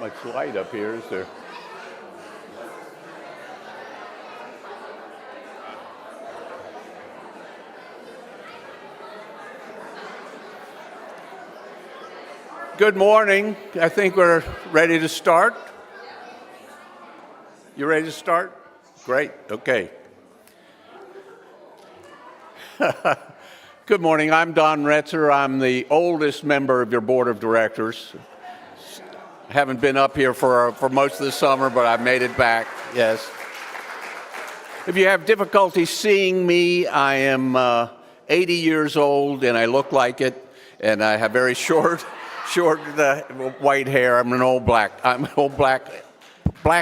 much light up here, is there? Good morning. I think we're ready to start. You ready to start? Great. Okay. Good morning. I'm Don Retzer. I'm the oldest member of your board of directors. I haven't been up here for most of the summer, but I've made it back. Yes. If you have difficulty seeing me, I am 80 years old, and I look like it, and I have very short white hair. I'm an old black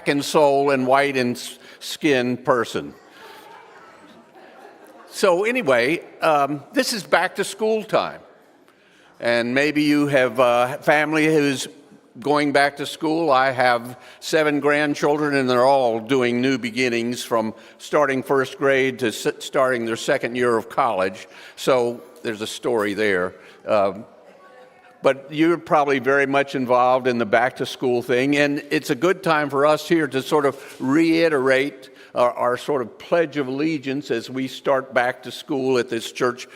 in soul and white in skin person. So anyway, this is back to school time. And maybe you have family who's going back to school. I have 7 grandchildren, and they're all doing new beginnings from starting first grade to starting their second year of college. So there's a story there. But you're probably very much involved in the back-to-school thing, and it's a good time for us here to sort of reiterate our sort of pledge of allegiance as we start back to school at this church.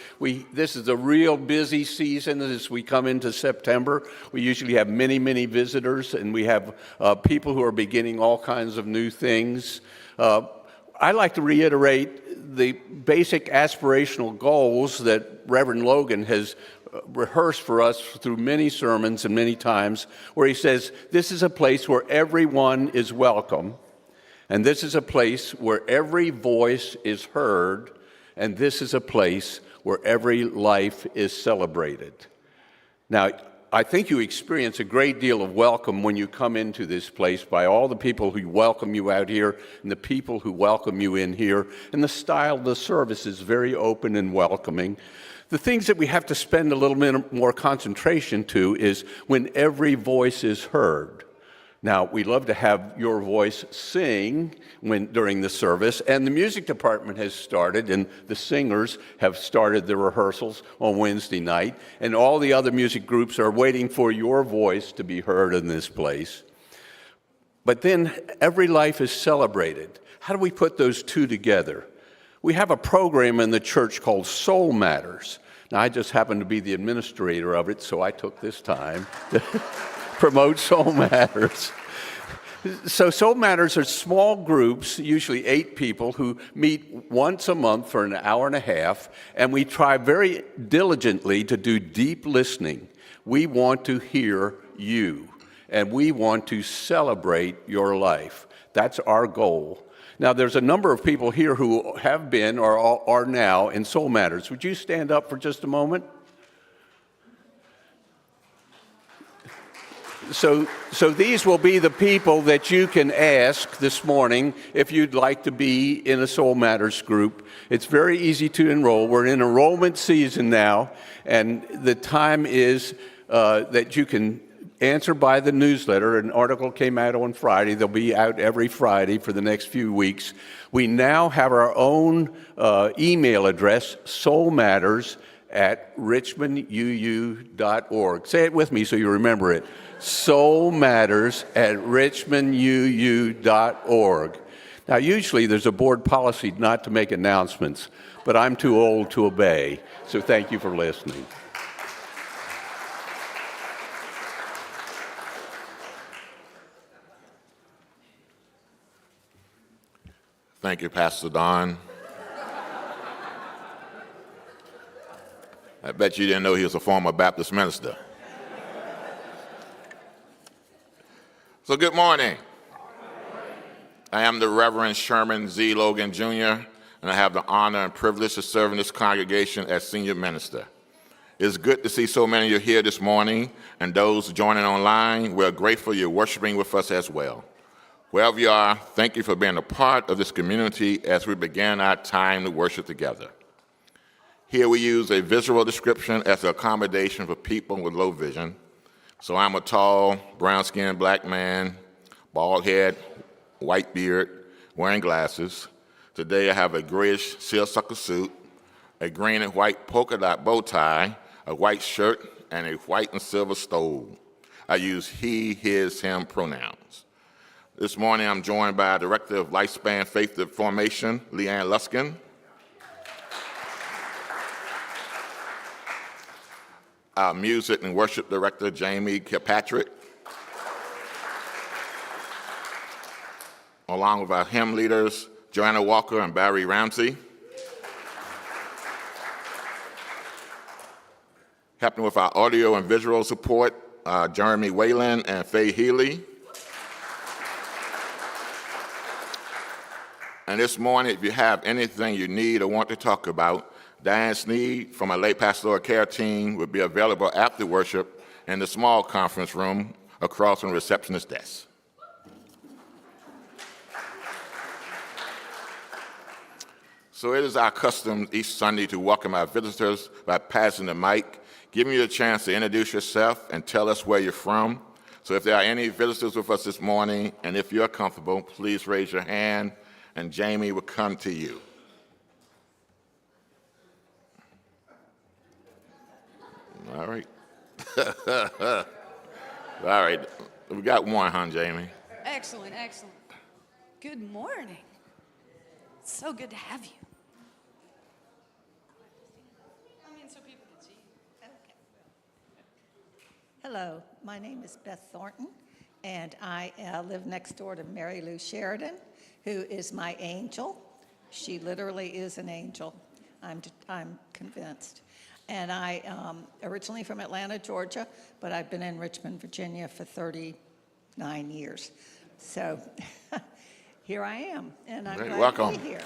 This is a real busy season as we come into September. We usually have many, many visitors, and we have people who are beginning all kinds of new things. I like to reiterate the basic aspirational goals that Reverend Logan has rehearsed for us through many sermons and many times, where he says, this is a place where everyone is welcome, and this is a place where every voice is heard, and this is a place where every life is celebrated. Now, I think you experience a great deal of welcome when you come into this place by all the people who welcome you out here and the people who welcome you in here, and the style of the service is very open and welcoming. The things that we have to spend a little bit more concentration to is when every voice is heard. Now, we love to have your voice sing during the service, and the music department has started, and the singers have started their rehearsals on Wednesday night, and all the other music groups are waiting for your voice to be heard in this place. But then every life is celebrated. How do we put those two together? We have a program in the church called Soul Matters. Now, I just happen to be the administrator of it, so I took this time to promote Soul Matters. So Soul Matters are small groups, usually 8 people, who meet once a month for an hour and a half, and we try very diligently to do deep listening. We want to hear you, and we want to celebrate your life. That's our goal. Now, there's a number of people here who have been or are now in Soul Matters. Would you stand up for just a moment? So these will be the people that you can ask this morning if you'd like to be in a Soul Matters group. It's very easy to enroll. We're in enrollment season now, and the time is that you can answer by the newsletter. An article came out on Friday. They'll be out every Friday for the next few weeks. We now have our own email address, soulmatters@richmonduu.org. Say it with me so you remember it. soulmatters@richmonduu.org. Now, usually there's a board policy not to make announcements, but I'm too old to obey, so thank you for listening. Thank you, Pastor Don. I bet you didn't know he was a former Baptist minister. So good morning. I am the Reverend Sherman Z. Logan, Jr., and I have the honor and privilege to serve in this congregation as senior minister. It's good to see so many of you here this morning, and those joining online, we're grateful you're worshiping with us as well. Wherever you are, thank you for being a part of this community as we begin our time to worship together. Here we use a visual description as an accommodation for people with low vision. So I'm a tall, brown-skinned black man, bald head, white beard, wearing glasses. Today I have a grayish seersucker suit, a green and white polka dot bow tie, a white shirt, and a white and silver stole. I use he, his, him pronouns. This morning, I'm joined by Director of Lifespan Faith Formation, Leanne Luskin. Our Music and Worship Director, Jamie Kilpatrick. Along with our hymn leaders, Joanna Walker and Barry Ramsey. Helping with our audio and visual support, Jeremy Whalen and Faye Healy. And this morning, if you have anything you need or want to talk about, Diane Sneed from our late pastoral care team will be available after worship in the small conference room across from the receptionist desk. So it is our custom each Sunday to welcome our visitors by passing the mic, giving you a chance to introduce yourself and tell us where you're from. So if there are any visitors with us this morning, and if you're comfortable, please raise your hand, and Jamie will come to you. All right. All right. We got one, huh, Jamie? Excellent, excellent. Good morning. It's so good to have you. So people can see you. Okay. Hello, my name is Beth Thornton, and I live next door to Mary Lou Sheridan, who is my angel. She literally is an angel. I'm convinced. And I originally from Atlanta, Georgia, but I've been in Richmond, Virginia for 39 years. So here I am, and I'm glad welcome. to be here.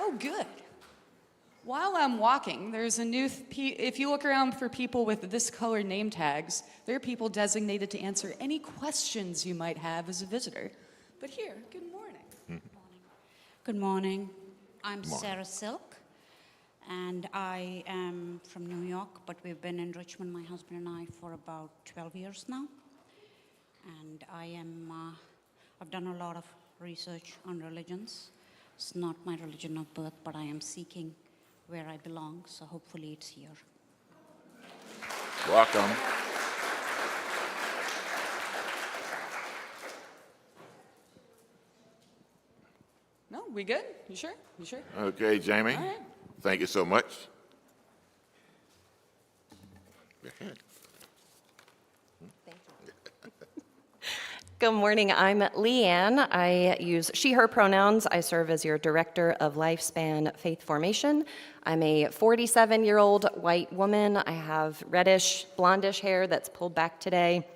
Oh, good. While I'm walking, there's a new, if you look around for people with this color name tags, there are people designated to answer any questions you might have as a visitor. But here, good morning. Good morning. I'm Sarah Silk, and I am from New York, but we've been in Richmond, my husband and I, for about 12 years now. And I've done a lot of research on religions. It's not my religion of birth, but I am seeking where I belong, so hopefully it's here. Welcome. No, we good? You sure? You sure? Okay, Jamie. All right. Thank you so much. Go ahead. Good morning, I'm Leanne. I use she, her pronouns. I serve as your Director of Lifespan Faith Formation. I'm a 47-year-old white woman. I have reddish, blondish hair that's pulled back today,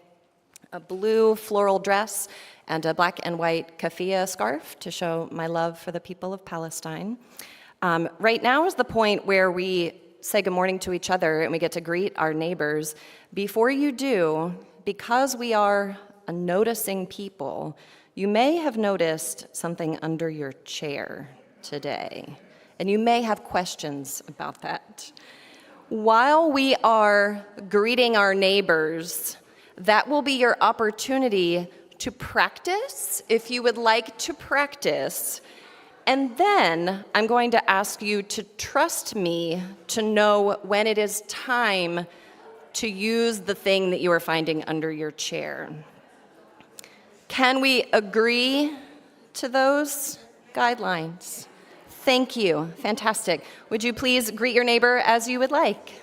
a blue floral dress, and a black and white keffiyeh scarf to show my love for the people of Palestine. Right now is the point where we say good morning to each other and we get to greet our neighbors. Before you do, because we are a noticing people, you may have noticed something under your chair today, and you may have questions about that. While we are greeting our neighbors, that will be your opportunity to practice, if you would like to practice. And then I'm going to ask you to trust me to know when it is time to use the thing that you are finding under your chair. Can we agree to those guidelines? Thank you. Fantastic. Would you please greet your neighbor as you would like?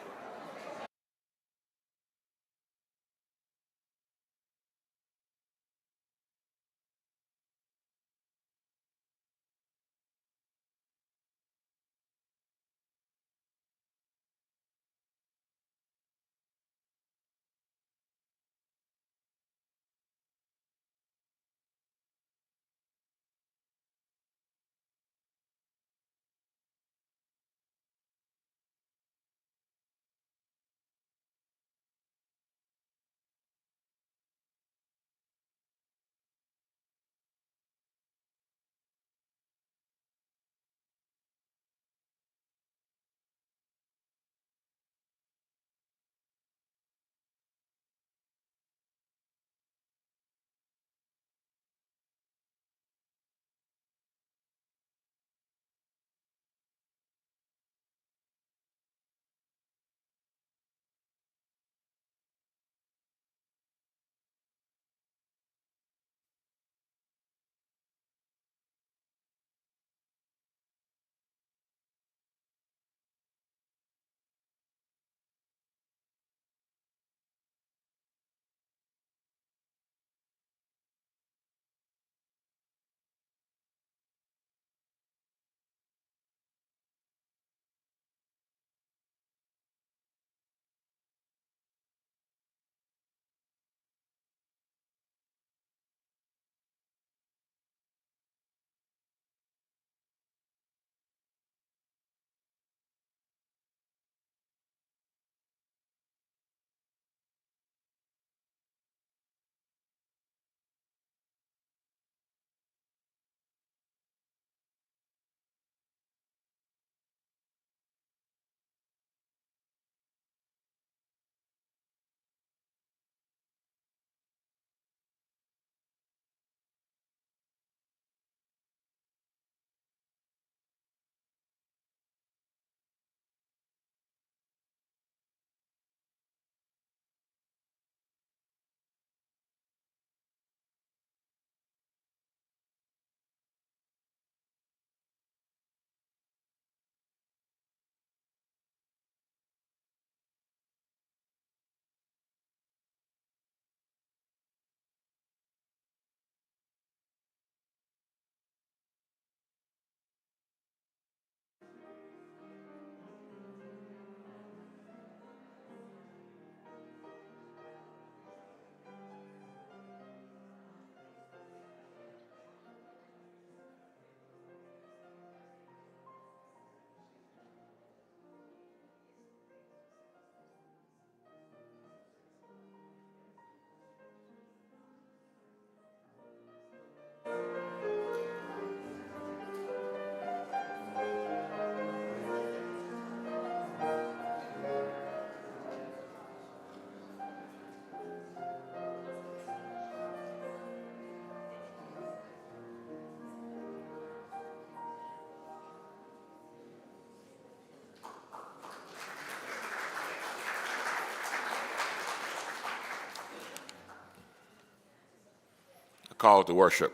call to worship.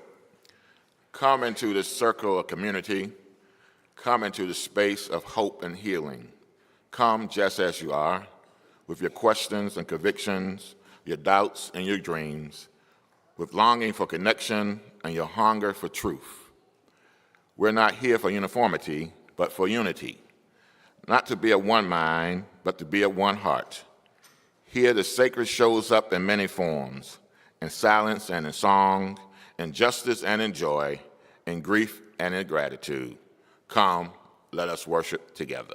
Come into this circle of community. Come into the space of hope and healing. Come just as you are, with your questions and convictions, your doubts and your dreams, with longing for connection and your hunger for truth. We're not here for uniformity, but for unity. Not to be of one mind, but to be of one heart. Here the sacred shows up in many forms, in silence and in song, in justice and in joy, in grief and in gratitude. Come, let us worship together.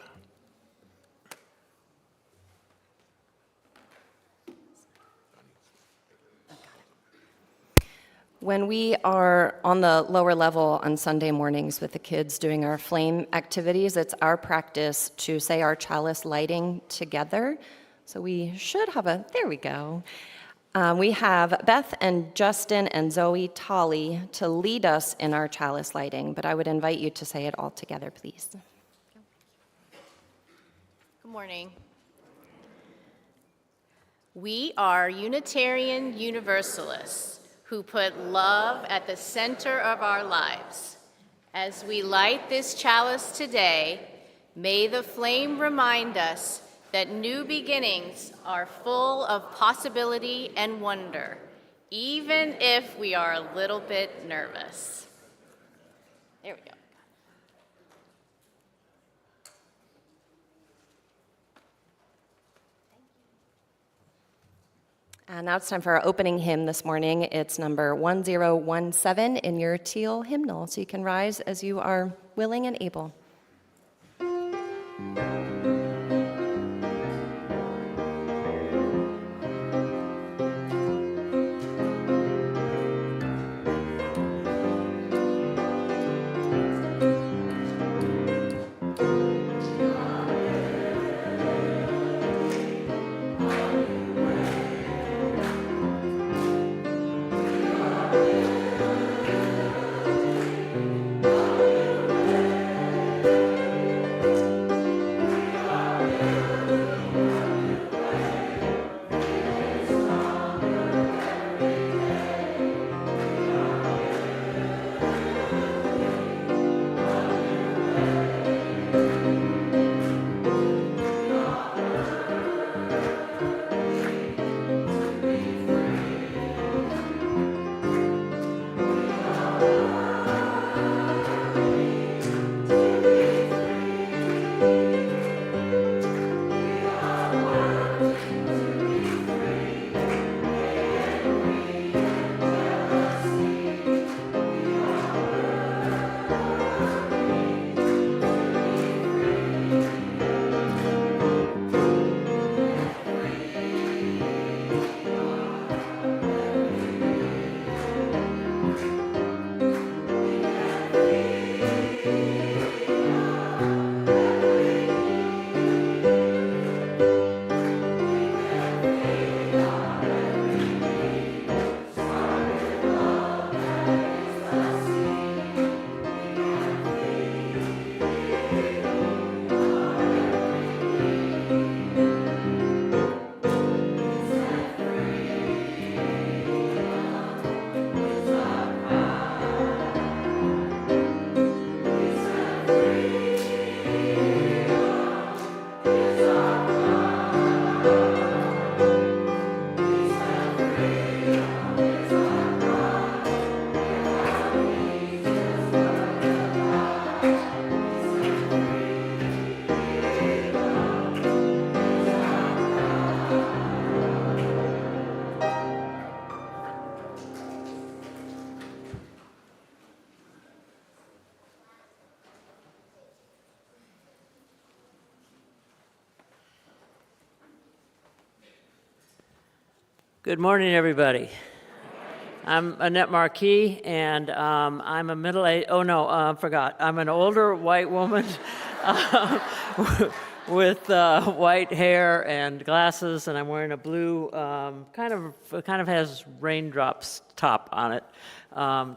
When we are on the lower level on Sunday mornings with the kids doing our flame activities, it's our practice to say our chalice lighting together. So we should have there we go. We have Beth and Justin and Zoe Tolley to lead us in our chalice lighting, but I would invite you to say it all together, please. Good morning. We are Unitarian Universalists who put love at the center of our lives. As we light this chalice today, may the flame remind us that new beginnings are full of possibility and wonder, even if we are a little bit nervous. There we go. And now it's time for our opening hymn this morning. It's number 1017 in your teal hymnal, so you can rise as you are willing and able. Good morning, everybody. I'm Annette Marquis, and I'm a middle-aged, forgot. I'm an older white woman with white hair and glasses, and I'm wearing a blue, kind of has raindrops top on it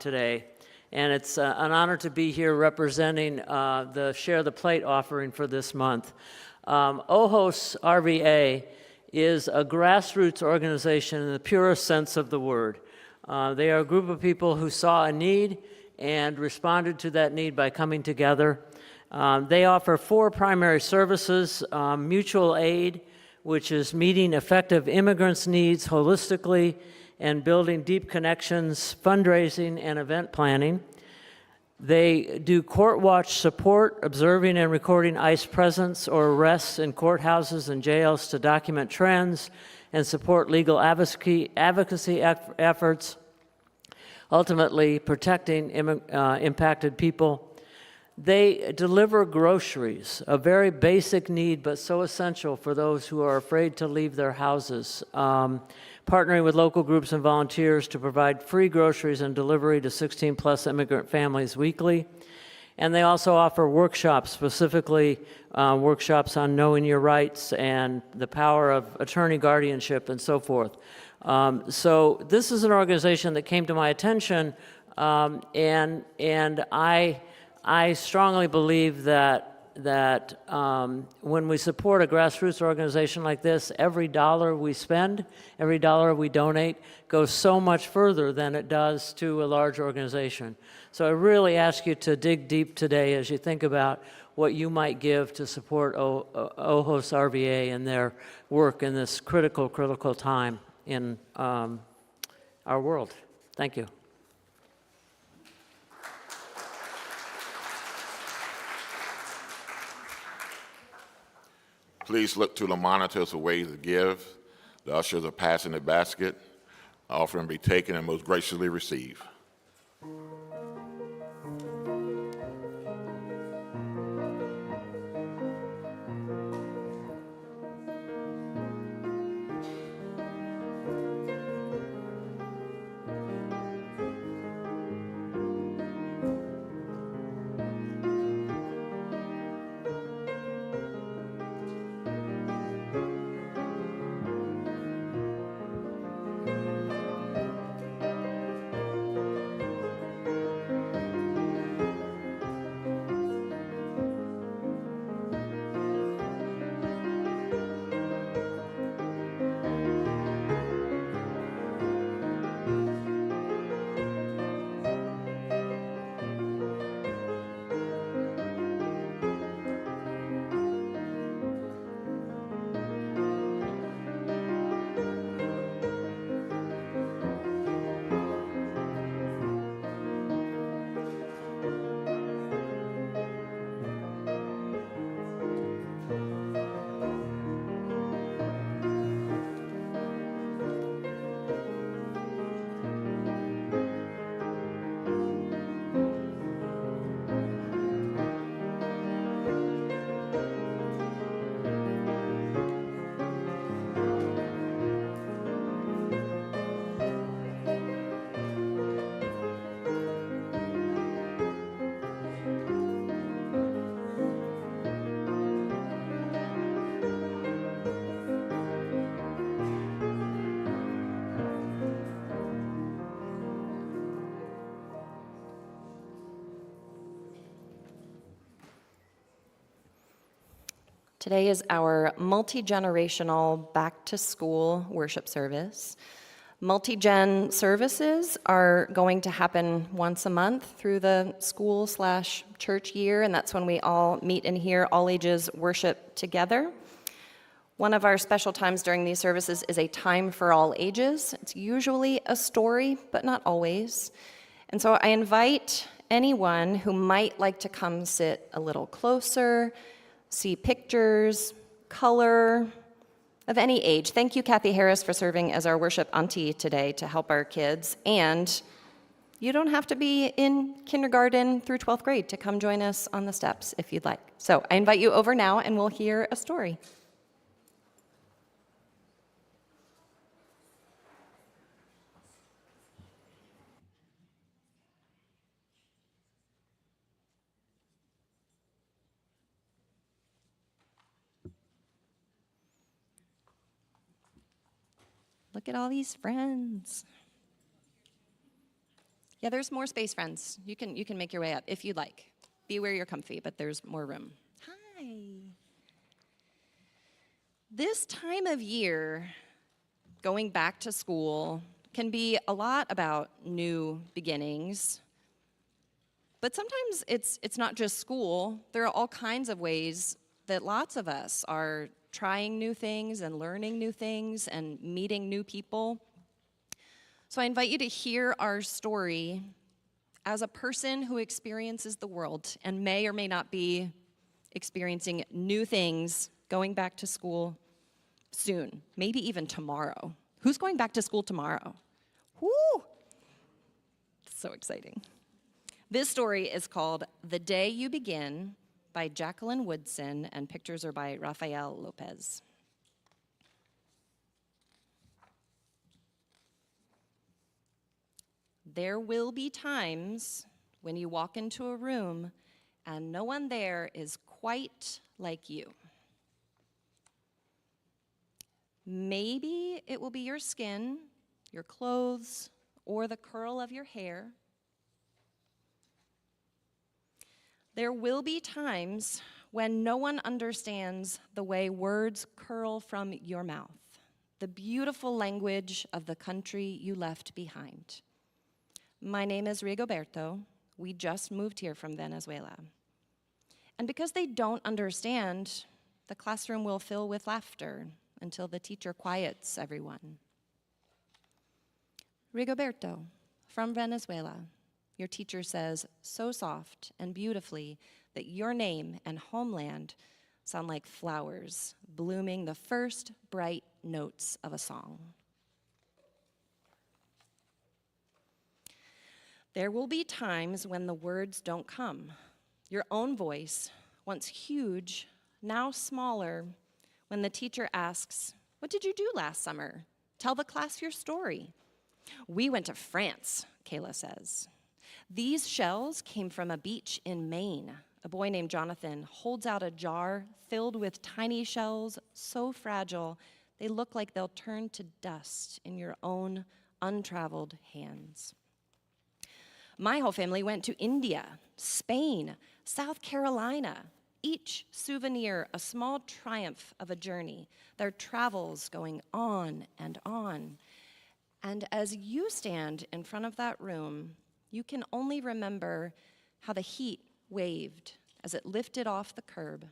today. And it's an honor to be here representing the Share the Plate offering for this month. Ojos RVA is a grassroots organization in the purest sense of the word. They are a group of people who saw a need and responded to that need by coming together. They offer 4 primary services: mutual aid, which is meeting effective immigrants' needs holistically and building deep connections, fundraising, and event planning. They do court watch support, observing and recording ICE presence or arrests in courthouses and jails to document trends and support legal advocacy efforts, ultimately protecting impacted people. They deliver groceries, a very basic need but so essential for those who are afraid to leave their houses, partnering with local groups and volunteers to provide free groceries and delivery to 16-plus immigrant families weekly. And they also offer workshops, specifically workshops on knowing your rights and the power of attorney guardianship and so forth. So this is an organization that came to my attention, and I strongly believe that when we support a grassroots organization like this, every dollar we spend, every dollar we donate goes so much further than it does to a large organization. So I really ask you to dig deep today as you think about what you might give to support OHOS RVA and their work in this critical time in our world. Thank you. Please look to the monitors for ways to give. The ushers are passing the basket. The offering be taken and most graciously received. Today is our multi-generational back-to-school worship service. Multi-gen services are going to happen once a month through the school/church year, and that's when we all meet in here, all ages worship together. One of our special times during these services is a time for all ages. It's usually a story, but not always. And so I invite anyone who might like to come sit a little closer, see pictures, color, of any age. Thank you, Kathy Harris, for serving as our worship auntie today to help our kids. And you don't have to be in kindergarten through 12th grade to come join us on the steps if you'd like. So I invite you over now, and we'll hear a story. Look at all these friends. Yeah, there's more space, friends. You can make your way up if you'd like. Be where you're comfy, but there's more room. Hi. This time of year, going back to school can be a lot about new beginnings. But sometimes it's not just school. There are all kinds of ways that lots of us are trying new things and learning new things and meeting new people. So I invite you to hear our story as a person who experiences the world and may or may not be experiencing new things, going back to school soon, maybe even tomorrow. Who's going back to school tomorrow? Woo! So exciting. This story is called The Day You Begin by Jacqueline Woodson, and pictures are by Rafael Lopez. There will be times when you walk into a room and no one there is quite like you. Maybe it will be your skin, your clothes, or the curl of your hair. There will be times when no one understands the way words curl from your mouth, the beautiful language of the country you left behind. My name is Rigoberto. We just moved here from Venezuela. And because they don't understand, the classroom will fill with laughter until the teacher quiets everyone. Rigoberto, from Venezuela, your teacher says so soft and beautifully that your name and homeland sound like flowers blooming the first bright notes of a song. There will be times when the words don't come. Your own voice, once huge, now smaller, when the teacher asks, "What did you do last summer? Tell the class your story." "We went to France," Kayla says. "These shells came from a beach in Maine." A boy named Jonathan holds out a jar filled with tiny shells so fragile they look like they'll turn to dust in your own untraveled hands. My whole family went to India, Spain, South Carolina, each souvenir a small triumph of a journey, their travels going on and on. And as you stand in front of that room, you can only remember how the heat waved as it lifted off the curb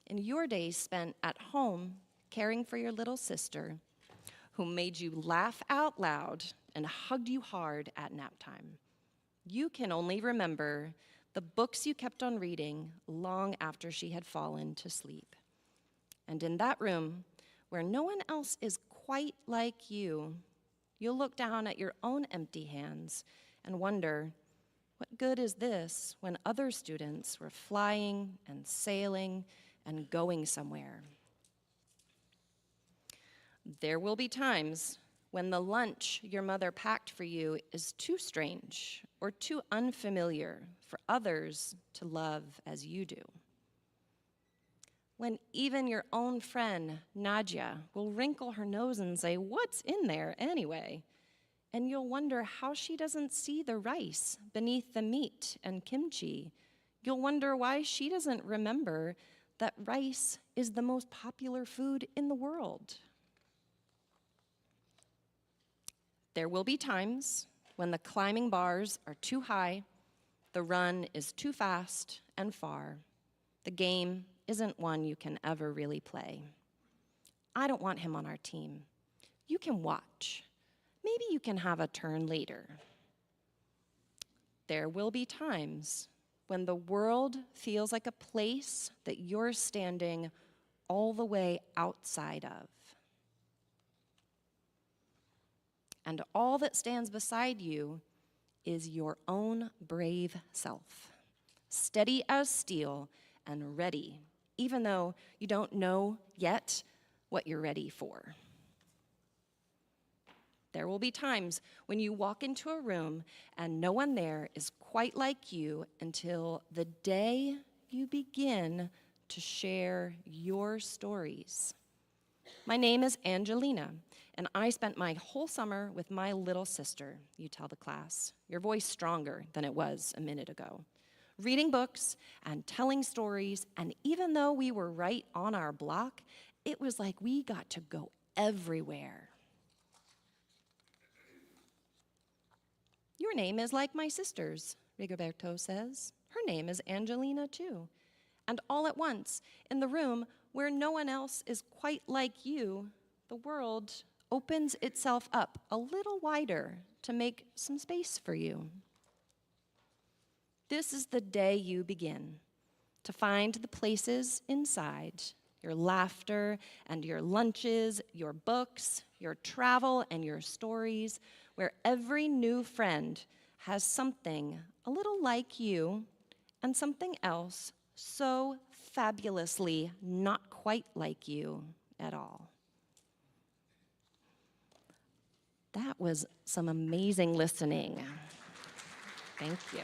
in your days spent at home caring for your little sister, who made you laugh out loud and hugged you hard at nap time. You can only remember the books you kept on reading long after she had fallen to sleep. And in that room, where no one else is quite like you, you'll look down at your own empty hands and wonder, what good is this when other students were flying and sailing and going somewhere? There will be times when the lunch your mother packed for you is too strange or too unfamiliar for others to love as you do. When even your own friend, Nadia, will wrinkle her nose and say, "What's in there anyway?" And you'll wonder how she doesn't see the rice beneath the meat and kimchi. You'll wonder why she doesn't remember that rice is the most popular food in the world. There will be times when the climbing bars are too high, the run is too fast and far. The game isn't one you can ever really play. I don't want him on our team. You can watch. Maybe you can have a turn later. There will be times when the world feels like a place that you're standing all the way outside of. And all that stands beside you is your own brave self, steady as steel and ready, even though you don't know yet what you're ready for. There will be times when you walk into a room and no one there is quite like you until the day you begin to share your stories. My name is Angelina, and I spent my whole summer with my little sister, you tell the class, your voice stronger than it was a minute ago, reading books and telling stories, and even though we were right on our block, it was like we got to go everywhere. Your name is like my sister's, Rigoberto says. Her name is Angelina, too. And all at once, in the room where no one else is quite like you, the world opens itself up a little wider to make some space for you. This is the day you begin to find the places inside, your laughter and your lunches, your books, your travel and your stories, where every new friend has something a little like you and something else so fabulously not quite like you at all. That was some amazing listening. Thank you.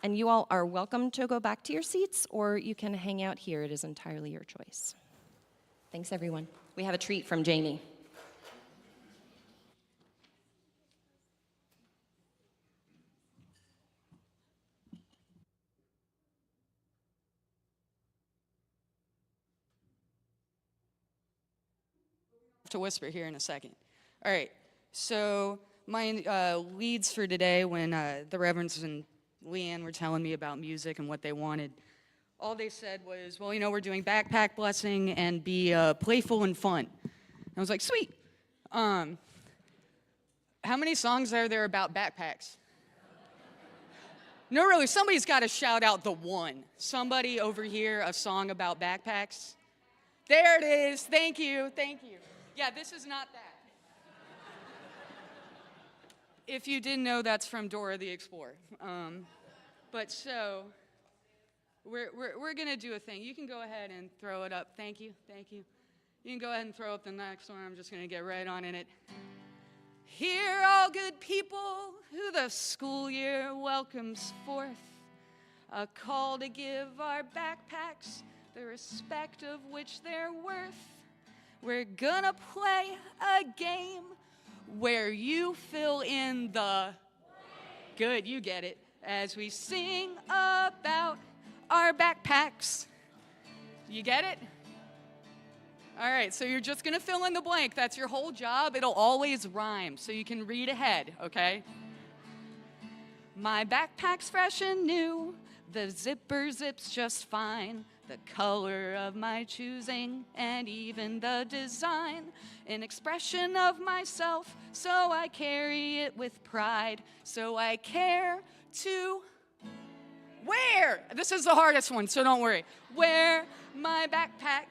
And you all are welcome to go back to your seats, or you can hang out here. It is entirely your choice. Thanks, everyone. We have a treat from Jamie. To whisper here in a second. All right, so my leads for today, when the Reverends and Leanne were telling me about music and what they wanted, all they said was, well, we're doing backpack blessing and be playful and fun. I was like, sweet. How many songs are there about backpacks? No, really, somebody's got to shout out the one. Somebody over here, a song about backpacks. There it is. Thank you. Thank you. Yeah, this is not that. If you didn't know, that's from Dora the Explorer. But so, we're gonna do a thing. You can go ahead and throw it up. Thank you, thank you. You can go ahead and throw up the next one. I'm just gonna get right on in it. Hear all good people who the school year welcomes forth, a call to give our backpacks the respect of which they're worth. We're gonna play a game where you fill in the good, you get it, as we sing about our backpacks. You get it? All right, so you're just gonna fill in the blank. That's your whole job. It'll always rhyme, so you can read ahead, okay? My backpack's fresh and new. The zipper zips just fine. The color of my choosing, and even the design, an expression of myself, so I carry it with pride, so I care to wear. This is the hardest one, so don't worry. Wear my backpack.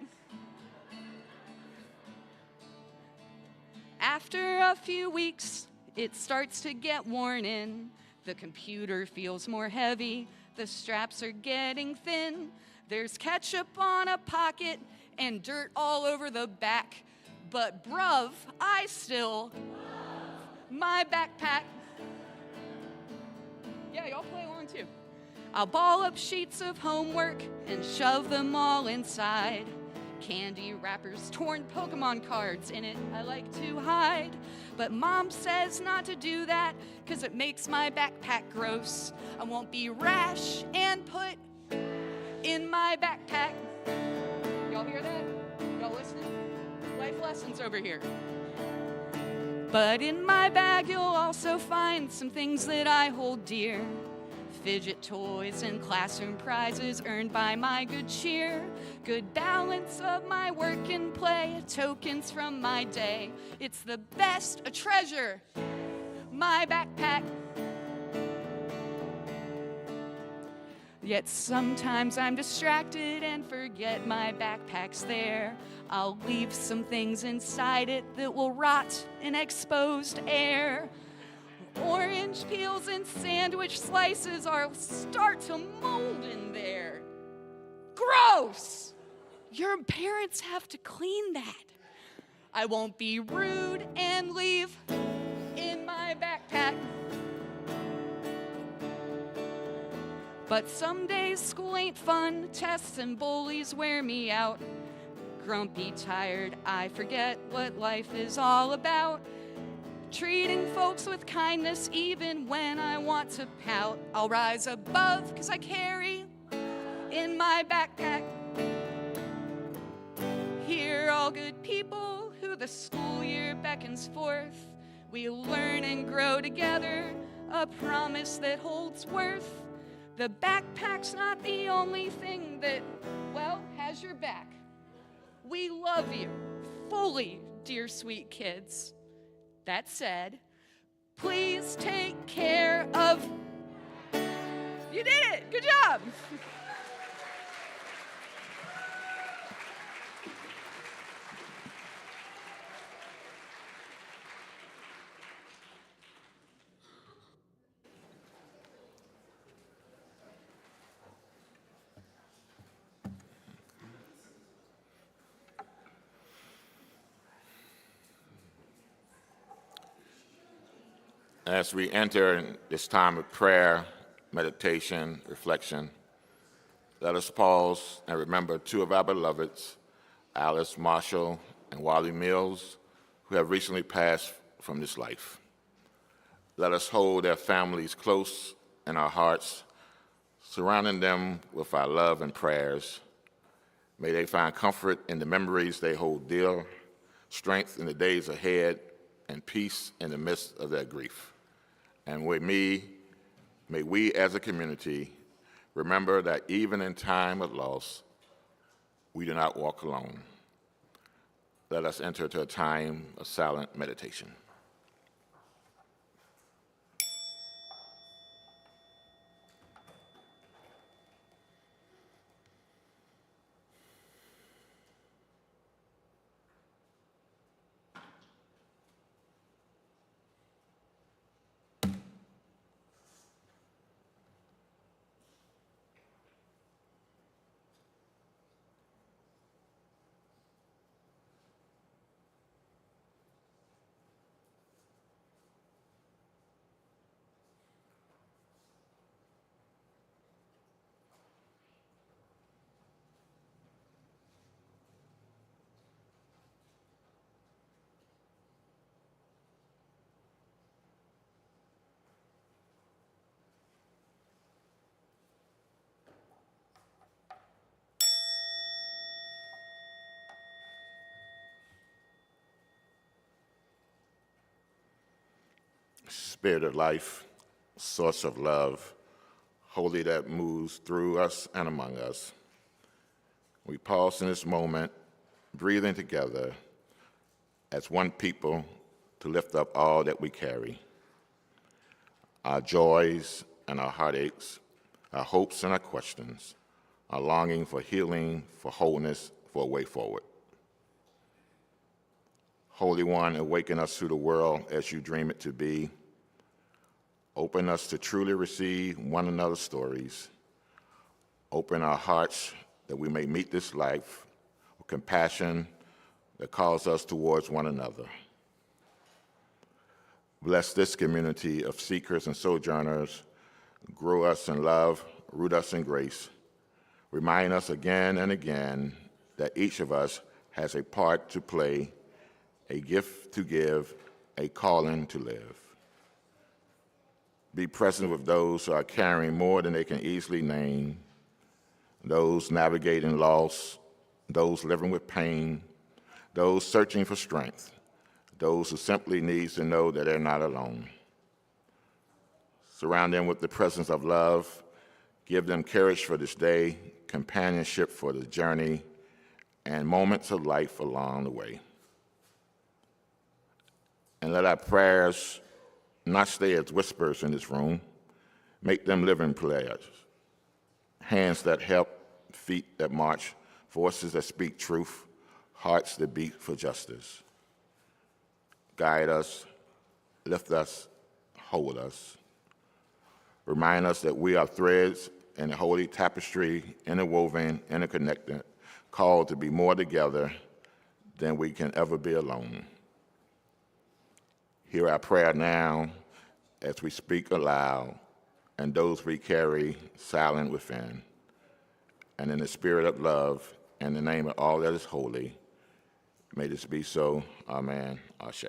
After a few weeks, it starts to get worn in. The computer feels more heavy. The straps are getting thin. There's ketchup on a pocket and dirt all over the back. But bruv, I still love my backpack. Yeah, y'all play along too. I'll ball up sheets of homework and shove them all inside. Candy wrappers, torn Pokemon cards in it I like to hide. But Mom says not to do that, 'cause it makes my backpack gross. I won't be rash and put in my backpack. Y'all hear that? Y'all listening? Life lessons over here. But in my bag you'll also find some things that I hold dear. Fidget toys and classroom prizes earned by my good cheer. Good balance of my work and play, tokens from my day. It's the best, a treasure, my backpack. Yet sometimes I'm distracted and forget my backpack's there. I'll leave some things inside it that will rot in exposed air. Orange peels and sandwich slices are start to mold in there. Gross! Your parents have to clean that. I won't be rude and leave in my backpack. But some days school ain't fun, tests and bullies wear me out. Grumpy, tired, I forget what life is all about. Treating folks with kindness even when I want to pout. I'll rise above 'cause I carry in my backpack. Hear all good people who the school year beckons forth. We learn and grow together, a promise that holds worth. The backpack's not the only thing that, well, has your back. We love you fully, dear sweet kids. That said, please take care of... You did it! Good job! As we enter this time of prayer, meditation, reflection, let us pause and remember two of our beloveds, Alice Marshall and Wally Mills, who have recently passed from this life. Let us hold their families close in our hearts, surrounding them with our love and prayers. May they find comfort in the memories they hold dear, strength in the days ahead, and peace in the midst of their grief. And may we as a community remember that even in time of loss, we do not walk alone. Let us enter into a time of silent meditation. Spirit of life, source of love, holy that moves through us and among us. We pause in this moment, breathing together as one people to lift up all that we carry. Our joys and our heartaches, our hopes and our questions, our longing for healing, for wholeness, for a way forward. Holy One, awaken us to the world as you dream it to be. Open us to truly receive one another's stories. Open our hearts that we may meet this life with compassion that calls us towards one another. Bless this community of seekers and sojourners. Grow us in love, root us in grace. Remind us again and again that each of us has a part to play, a gift to give, a calling to live. Be present with those who are carrying more than they can easily name, those navigating loss, those living with pain, those searching for strength, those who simply need to know that they're not alone. Surround them with the presence of love. Give them courage for this day, companionship for the journey, and moments of life along the way. And let our prayers not stay as whispers in this room. Make them living prayers. Hands that help, feet that march, voices that speak truth, hearts that beat for justice. Guide us, lift us, hold us. Remind us that we are threads in a holy tapestry, interwoven, interconnected, called to be more together than we can ever be alone. Hear our prayer now as we speak aloud, and those we carry silent within. And in the spirit of love, and the name of all that is holy, may this be so. Amen. Ashe.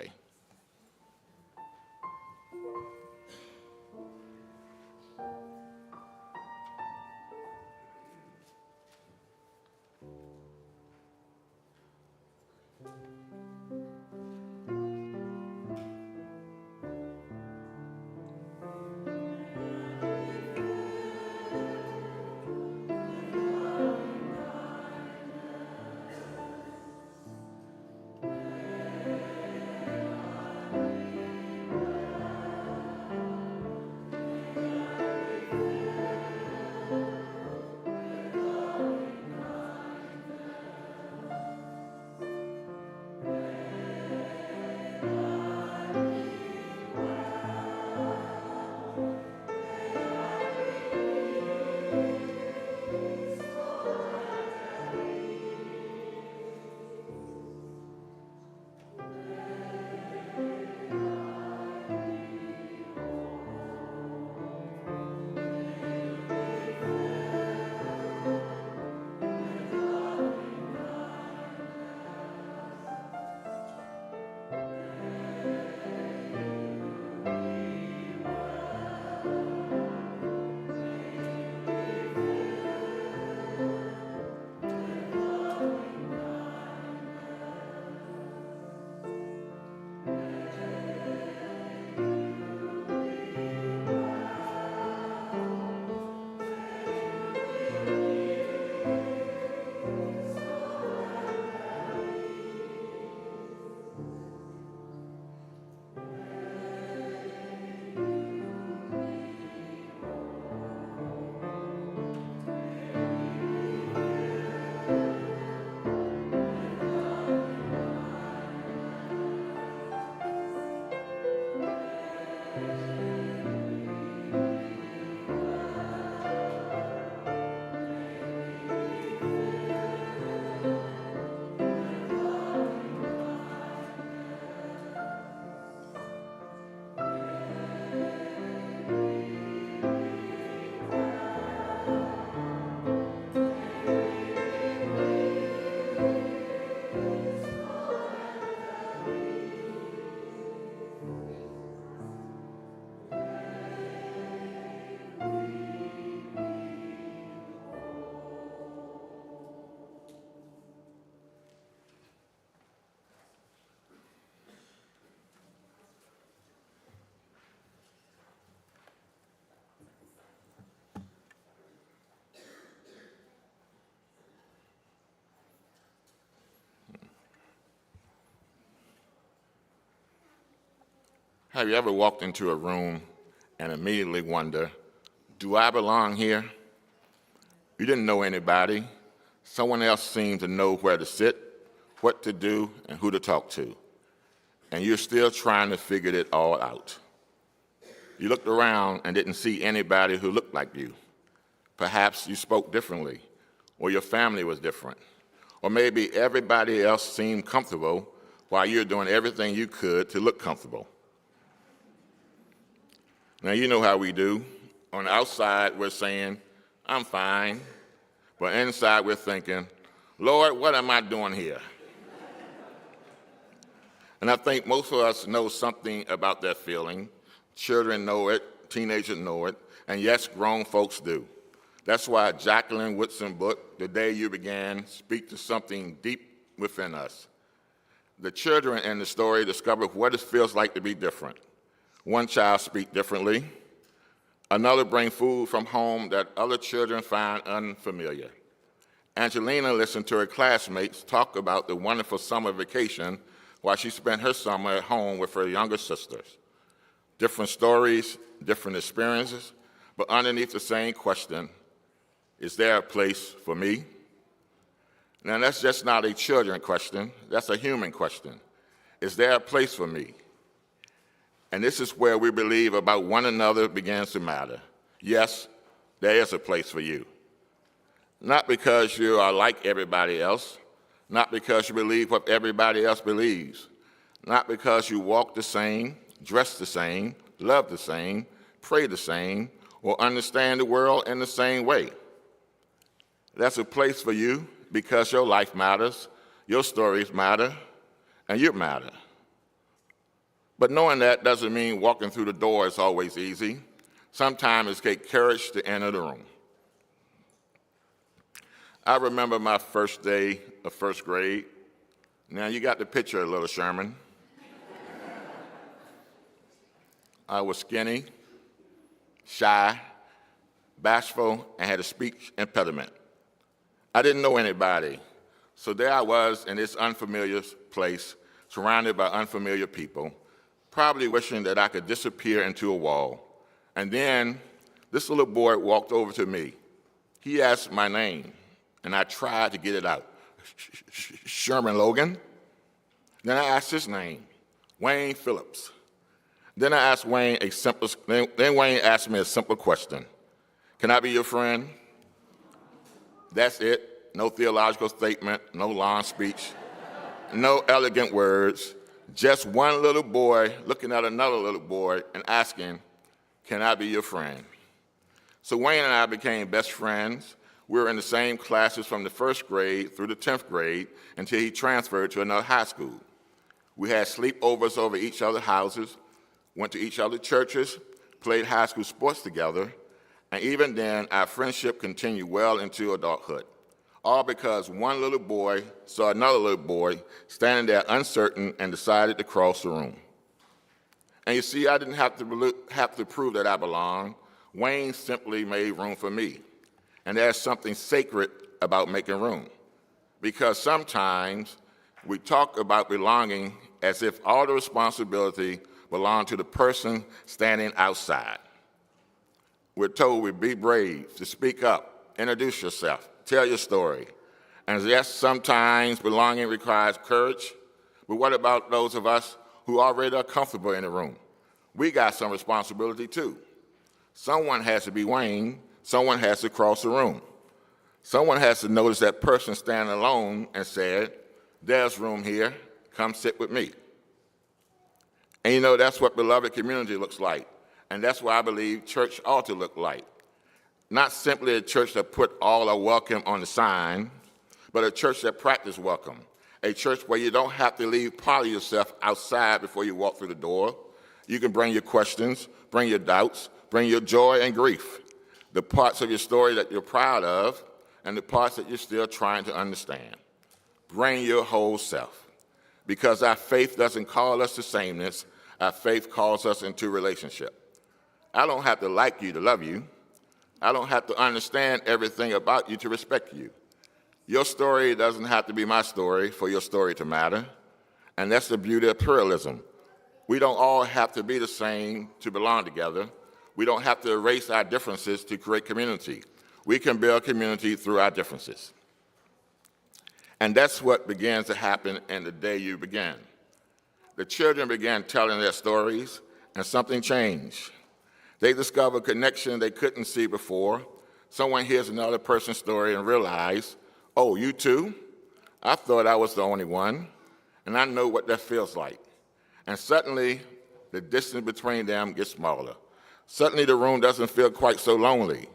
Have you ever walked into a room and immediately wonder, do I belong here? You didn't know anybody. Someone else seemed to know where to sit, what to do, and who to talk to. And you're still trying to figure it all out. You looked around and didn't see anybody who looked like you. Perhaps you spoke differently, or your family was different, or maybe everybody else seemed comfortable while you're doing everything you could to look comfortable. Now, you know how we do. On the outside, we're saying, I'm fine. But inside, we're thinking, Lord, what am I doing here? And I think most of us know something about that feeling. Children know it, teenagers know it, and yes, grown folks do. That's why Jacqueline Woodson book, The Day You Began, speaks to something deep within us. The children in the story discover what it feels like to be different. One child speaks differently. Another brings food from home that other children find unfamiliar. Angelina listened to her classmates talk about the wonderful summer vacation while she spent her summer at home with her younger sisters. Different stories, different experiences, but underneath the same question, is there a place for me? Now, that's just not a children question, that's a human question. Is there a place for me? And this is where we believe about one another begins to matter. Yes, there is a place for you. Not because you are like everybody else, not because you believe what everybody else believes, not because you walk the same, dress the same, love the same, pray the same, or understand the world in the same way. That's a place for you because your life matters, your stories matter, and you matter. But knowing that doesn't mean walking through the door is always easy. Sometimes it takes courage to enter the room. I remember my first day of first grade. Now, you got the picture, little Sherman. I was skinny, shy, bashful, and had a speech impediment. I didn't know anybody, so there I was in this unfamiliar place, surrounded by unfamiliar people, probably wishing that I could disappear into a wall. And then this little boy walked over to me. He asked my name, and I tried to get it out. Sherman Logan. Then I asked his name, Wayne Phillips. Then I asked Wayne then Wayne asked me a simple question. Can I be your friend? That's it. No theological statement, no long speech, no elegant words. Just one little boy looking at another little boy and asking, can I be your friend? So Wayne and I became best friends. We were in the same classes from the first grade through the 10th grade until he transferred to another high school. We had sleepovers over each other's houses, went to each other's churches, played high school sports together, and even then, our friendship continued well into adulthood. All because one little boy saw another little boy standing there uncertain and decided to cross the room. And you see, I didn't have to prove that I belonged. Wayne simply made room for me. And there's something sacred about making room. Because sometimes we talk about belonging as if all the responsibility belonged to the person standing outside. We're told we be brave, to speak up, introduce yourself, tell your story. And yes, sometimes belonging requires courage, but what about those of us who already are comfortable in the room? We got some responsibility too. Someone has to be Wayne, someone has to cross the room. Someone has to notice that person standing alone and said, there's room here, come sit with me. And you know, that's what beloved community looks like. And that's what I believe church ought to look like. Not simply a church that put all are welcome on the sign, but a church that practices welcome. A church where you don't have to leave part of yourself outside before you walk through the door. You can bring your questions, bring your doubts, bring your joy and grief, the parts of your story that you're proud of, and the parts that you're still trying to understand. Bring your whole self. Because our faith doesn't call us to sameness, our faith calls us into relationship. I don't have to like you to love you. I don't have to understand everything about you to respect you. Your story doesn't have to be my story for your story to matter. And that's the beauty of pluralism. We don't all have to be the same to belong together. We don't have to erase our differences to create community. We can build community through our differences. And that's what begins to happen in the day you began. The children began telling their stories, and something changed. They discovered a connection they couldn't see before. Someone hears another person's story and realizes, oh, you too? I thought I was the only one, and I know what that feels like. And suddenly, the distance between them gets smaller. Suddenly, the room doesn't feel quite so lonely.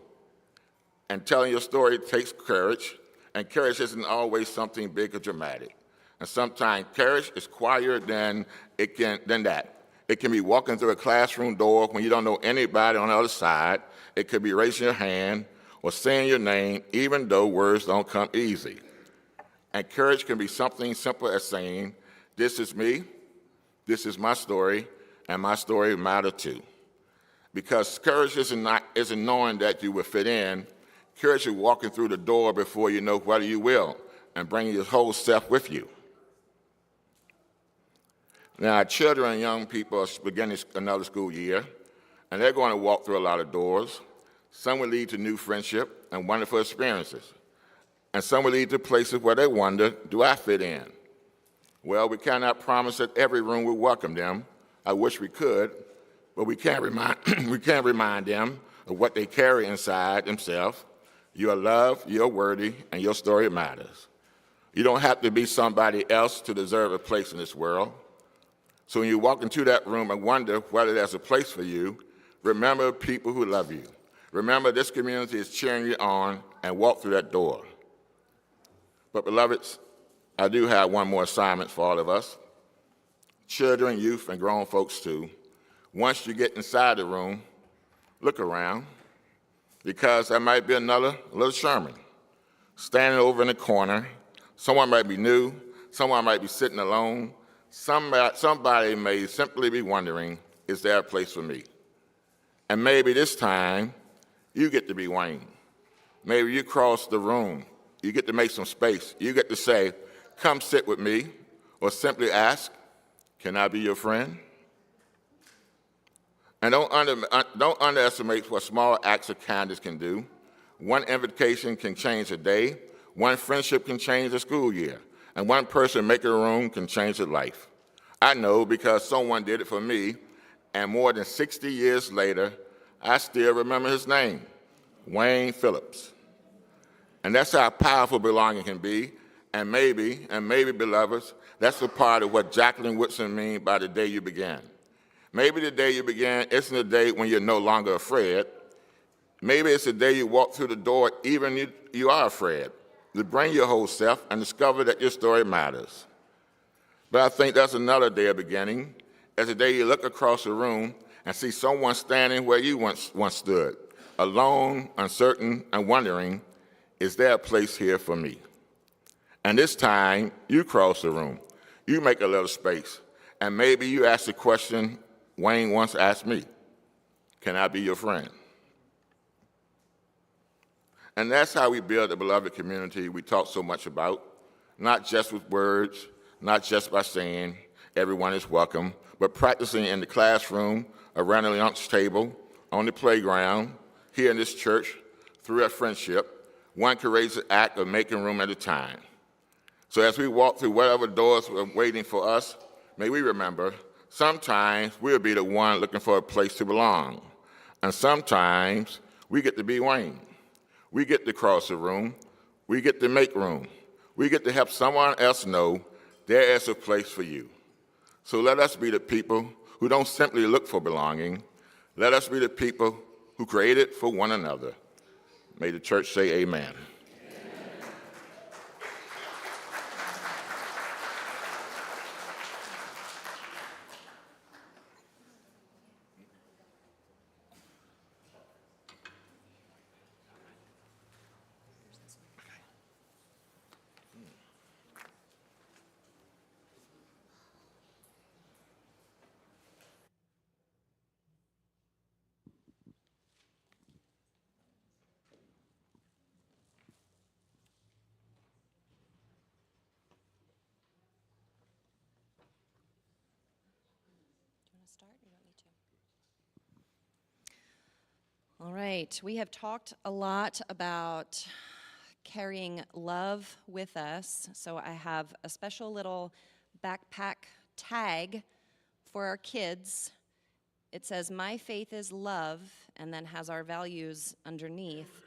And telling your story takes courage, and courage isn't always something big or dramatic. And sometimes courage is quieter than that. It can be walking through a classroom door when you don't know anybody on the other side. It could be raising your hand or saying your name, even though words don't come easy. And courage can be something simple as saying, this is me, this is my story, and my story matters too. Because courage isn't knowing that you will fit in. Courage is walking through the door before you know whether you will, and bringing your whole self with you. Now, our children and young people are beginning another school year, and they're going to walk through a lot of doors. Some will lead to new friendship and wonderful experiences. And some will lead to places where they wonder, do I fit in? Well, we cannot promise that every room will welcome them. I wish we could, but we can't remind them of what they carry inside themselves. You are loved, you're worthy, and your story matters. You don't have to be somebody else to deserve a place in this world. So when you walk into that room and wonder whether there's a place for you, remember people who love you. Remember this community is cheering you on, and walk through that door. But beloveds, I do have one more assignment for all of us. Children, youth, and grown folks too. Once you get inside the room, look around, because there might be another little Sherman standing over in the corner. Someone might be new, someone might be sitting alone. Somebody may simply be wondering, is there a place for me? And maybe this time, you get to be Wayne. Maybe you cross the room. You get to make some space. You get to say, come sit with me, or simply ask, can I be your friend? And don't underestimate what small acts of kindness can do. One invitation can change a day. One friendship can change a school year. And one person making a room can change a life. I know because someone did it for me, and more than 60 years later, I still remember his name, Wayne Phillips. And that's how powerful belonging can be. And maybe, beloveds, that's a part of what Jacqueline Woodson means by the day you began. Maybe the day you began isn't the day when you're no longer afraid. Maybe it's the day you walk through the door even you are afraid. To bring your whole self and discover that your story matters. But I think that's another day of beginning. As the day you look across the room and see someone standing where you once stood, alone, uncertain, and wondering, is there a place here for me? And this time, you cross the room. You make a little space. And maybe you ask the question Wayne once asked me, can I be your friend? And that's how we build the beloved community we talk so much about, not just with words, not just by saying everyone is welcome, but practicing in the classroom, around the lunch table, on the playground, here in this church, through a friendship, one courageous act of making room at a time. So as we walk through whatever doors are waiting for us, may we remember, sometimes we'll be the one looking for a place to belong. And sometimes we get to be Wayne. We get to cross the room. We get to make room. We get to help someone else know there is a place for you. So let us be the people who don't simply look for belonging. Let us be the people who create it for one another. May the church say amen. start? You want me to? All right, we have talked a lot about carrying love with us. So I have a special little backpack tag for our kids. It says, "My faith is love," and then has our values underneath.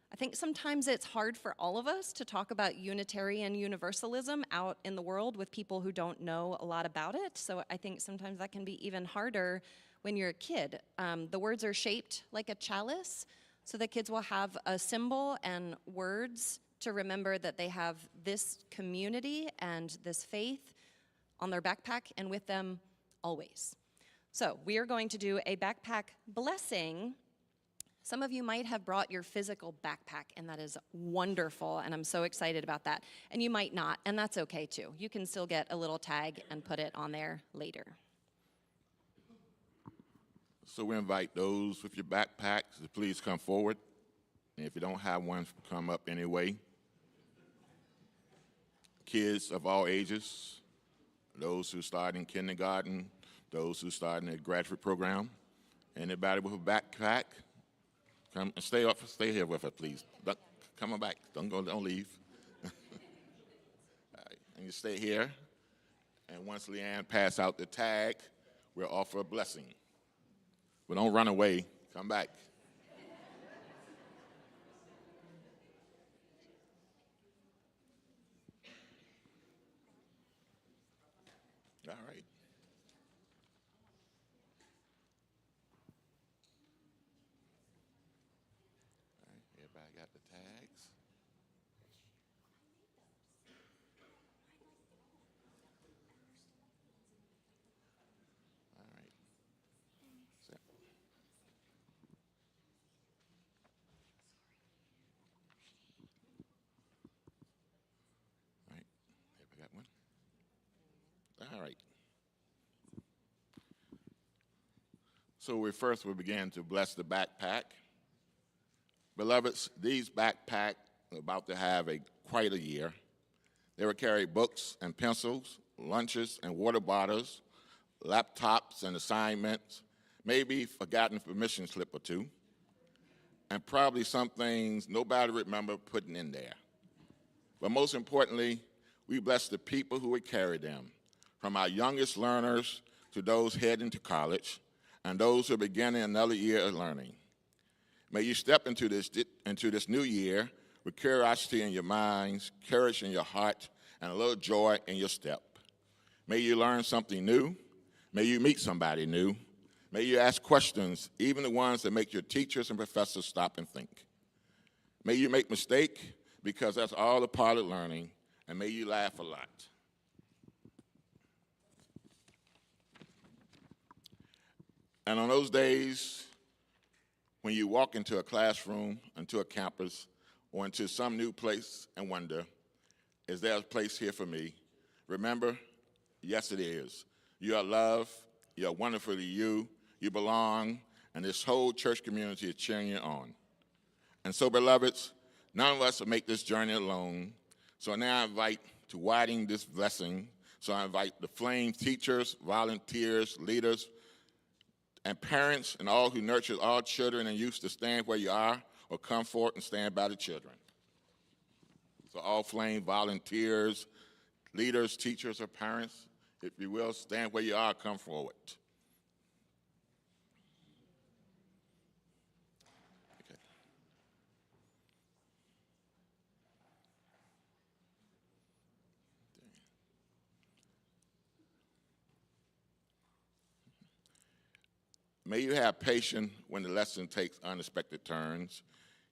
I think sometimes it's hard for all of us to talk about Unitarian Universalism out in the world with people who don't know a lot about it. So I think sometimes that can be even harder when you're a kid. The words are shaped like a chalice, so the kids will have a symbol and words to remember that they have this community and this faith on their backpack and with them always. So we are going to do a backpack blessing. Some of you might have brought your physical backpack, and that is wonderful, and I'm so excited about that. And you might not, and that's okay too. You can still get a little tag and put it on there later. So we invite those with your backpacks to please come forward. And if you don't have one, come up anyway. Kids of all ages, those who start in kindergarten, those who start in the graduate program. Anybody with a backpack, come and stay here with us, please. Come on back. Don't leave. All right. And you stay here. And once Leanne passes out the tag, we'll offer a blessing. But don't run away. Come back. All right. All right. Everybody got the tags? All right. Set. All right. Everybody got one? All right. So we first will begin to bless the backpack. Beloveds, these backpacks are about to have quite a year. They will carry books and pencils, lunches and water bottles, laptops and assignments, maybe forgotten permission slip or two, and probably some things nobody remember putting in there. But most importantly, we bless the people who would carry them, from our youngest learners to those heading to college, and those who are beginning another year of learning. May you step into this new year with curiosity in your minds, courage in your heart, and a little joy in your step. May you learn something new. May you meet somebody new. May you ask questions, even the ones that make your teachers and professors stop and think. May you make mistakes, because that's all a part of learning, and may you laugh a lot. And on those days when you walk into a classroom, into a campus, or into some new place and wonder, is there a place here for me? Remember, yes it is. You are loved, you are wonderfully you belong, and this whole church community is cheering you on. And so, beloveds, none of us will make this journey alone. So now I invite to widen this blessing. So I invite the Flame teachers, volunteers, leaders, and parents, and all who nurture all children and youth to stand where you are or come forward and stand by the children. So all Flame volunteers, leaders, teachers, or parents, if you will, stand where you are, come forward. Okay. May you have patience when the lesson takes unexpected turns,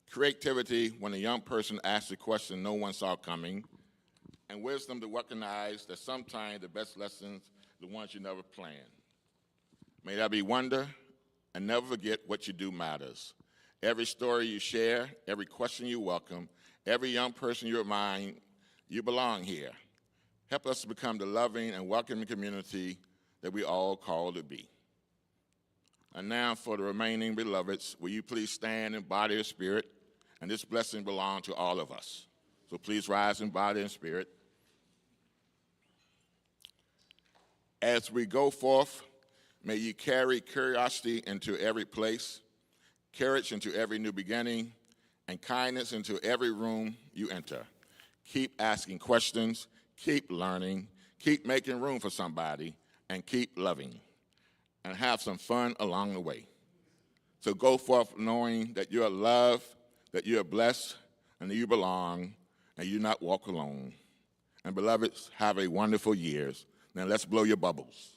creativity when a young person asks a question no one saw coming, and wisdom to recognize that sometimes the best lessons are the ones you never planned. May there be wonder, and never forget what you do matters. Every story you share, every question you welcome, every young person you remind you belong here. Help us to become the loving and welcoming community that we all call to be. And now for the remaining beloveds, will you please stand in body and spirit, and this blessing belongs to all of us. So please rise in body and spirit. As we go forth, May you carry curiosity into every place, courage into every new beginning, and kindness into every room you enter. Keep asking questions, keep learning, keep making room for somebody, and keep loving. And have some fun along the way. So go forth knowing that you are loved, that you are blessed, and that you belong, and you not walk alone. And beloveds, have a wonderful years. Now let's blow your bubbles.